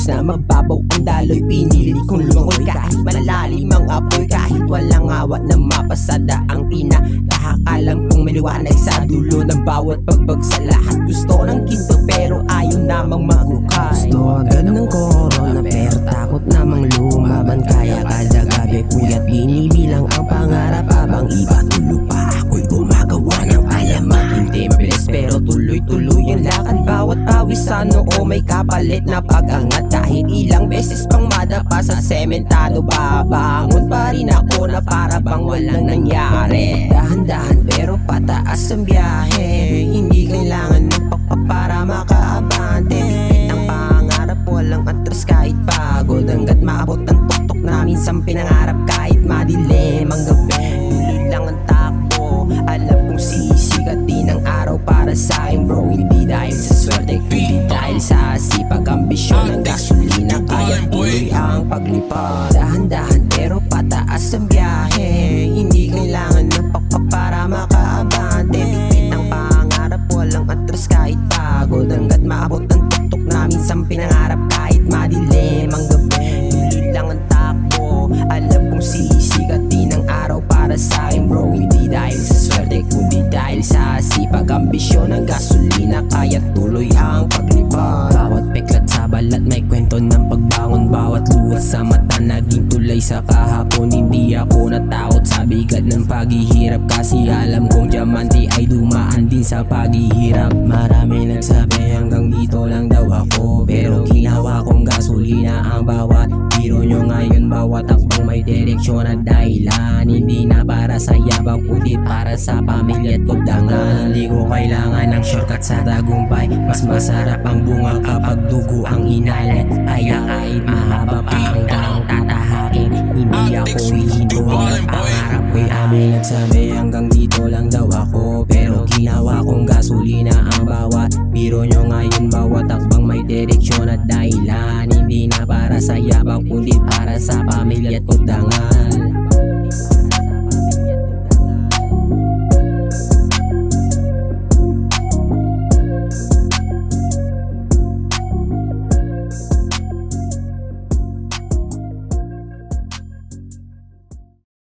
Imbis na magbabaw ang daloy, pinili kong lumangoy kahit malalim ang apoy, kahit walang awat na mapasada ang pinakakalam kong maliwanag sa dulo ng bawat pagbag. Sa lahat gusto ng ginto pero ayaw namang mahukay. Gusto agad ng corona pero takot namang lumaban, kaya kada gabi puyat binibilang ang pangarap habang iba tulog pa ako'y gumagawa ng alaman. Hindi mabilis pero tuloy-tuloy ang lakad, bawat pawis sa noo may kapalit na pag-angat. Kahit ilang beses pang madapa sa sementado, babangon pa rin ako na para bang walang nangyari. Dahan-dahan pero pataas ang biyahe, hindi kailangan ng para makaabante. Bigit ang pangarap, walang atras kahit pagod, hanggat maabot ang tuktok na minsan pinangarap kahit madilim ang gabi. Tuloy lang ang takbo, alam kong sisikat din ang araw para sa akin bro. Hindi dahil sa swerte kundi dahil sa sipag, ambisyon ng gasolina kaya tuloy ang paglipad. Dahan-dahan pero pataas ang biyahe, hindi kailangan ng para makaabante. Bigit ang pangarap, walang atras kahit pagod, hanggat maabot ang tuktok na minsan pinangarap kahit madilim ang gabi. Tuloy lang ang takbo, alam kong sisikat din ang araw para sa akin bro. Hindi dahil sa swerte kundi dahil sa sipag, ambisyon ng gasolina kaya tuloy ang paglipad. Bawat peklat sa balat may kwento ng pagbangon, bawat luha sa mata naging tulay sa kahapon. Hindi ako natakot sa bigat ng paghihirap kasi alam kong diamante ay dumaan din sa paghihirap. Marami nagsabi hanggang dito lang daw ako, pero ginawa kong gasolina ang bawat biro nyo ngayon. Bawat akbang may direksyon at dahilan, hindi na para sa yabang kundi para sa pamilya at kugdangan. Hindi ko kailangan ng shortcut sa tagumpay, mas masarap ang bunga kapag dugo ang inalat. Kaya kahit mahaba pa hanggang tatahakin, hindi ako hihinto ang pangarap ko'y amin. Nagsabi hanggang dito lang daw ako, pero ginawa kong gasolina ang bawat biro nyo ngayon. Bawat akbang may direksyon at dahilan, hindi na para sa yabang kundi para sa pamilya at kugdangan.